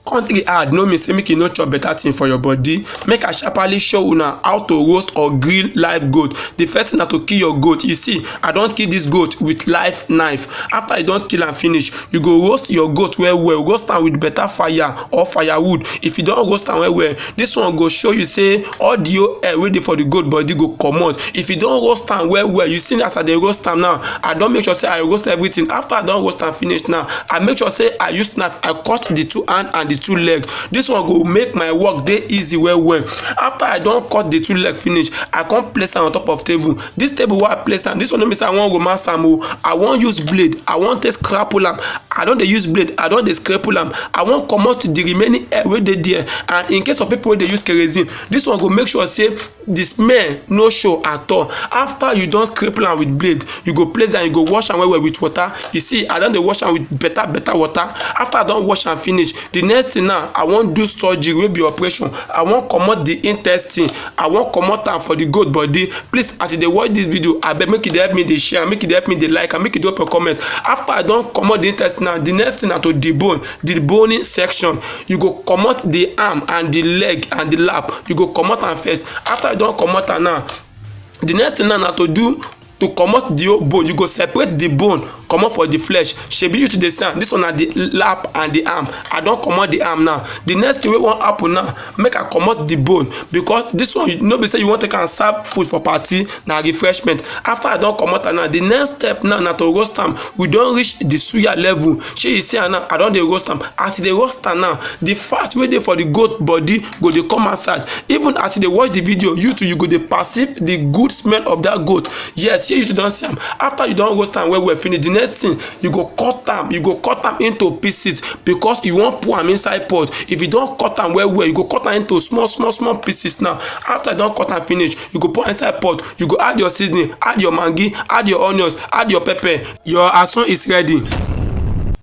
Country hard no mean say make you no chop better thing for your body. Make I sharparly show una how to roast or grill live goat. The first thing na to kill your goat. You see, I don kill this goat with live knife. After you don kill am finish, you go roast your goat well well. Roast am with better fire or firewood. If you don roast am well well, this one go show you say all the air wey dey for the goat body go comot. If you don roast am well well, you see as I dey roast am now, I don make sure say I roast everything. After I don roast am finish now, I make sure say I use knife, I cut the two hand and the two leg. This one go make my work dey easy well well. After I don cut the two leg finish, I come place am on top of table. This table wey I place am, this one no mean say I wan romance am o. I wan use blade, I wan take scrapple am. I don dey use blade, I don dey scrapple am. I wan comot the remaining air wey dey there. And in case of people wey dey use kerosene, this one go make sure say the smell no show at all. After you don scrapple am with blade, you go place am, you go wash am well well with water. You see, I don dey wash am with better water. After I don wash am finish, the next thing now, I wan do surgery wey be operation. I wan comot the intestine. I wan comot am for the goat body. Please, as you dey watch this video, abeg make you dey help me dey share, make you dey help me dey like, and make you drop your comment. After I don comot the intestine now, the next thing na to debone. The boning section, you go comot the arm and the leg and the lap. You go comot am first. After you don comot am now, the next thing now na to comot the whole bone. You go separate the bone comot for the flesh. Shebi you to dey see am, this one na the lap and the arm. I don comot the arm now. The next thing wey wan happen now, make I comot the bone, because this one no be say you wan take am serve food for party, na refreshment. After I don comot am now, the next step now na to roast am. We don reach the suya level. Shey you see am now, I don dey roast am. As you dey roast am now, the fat wey dey for the goat body go dey come outside. Even as you dey watch the video, you too, you go dey perceive the good smell of that goat. Yes, you too don see am. After you don roast am well well finish, the next thing, you go cut am into pieces, because you wan put am inside pot. If you don cut am well well, you go cut am into small pieces now. After you don cut am finish, you go put inside pot. You go add your seasoning, add your maggi, add your onions, add your pepper. Your asun is ready.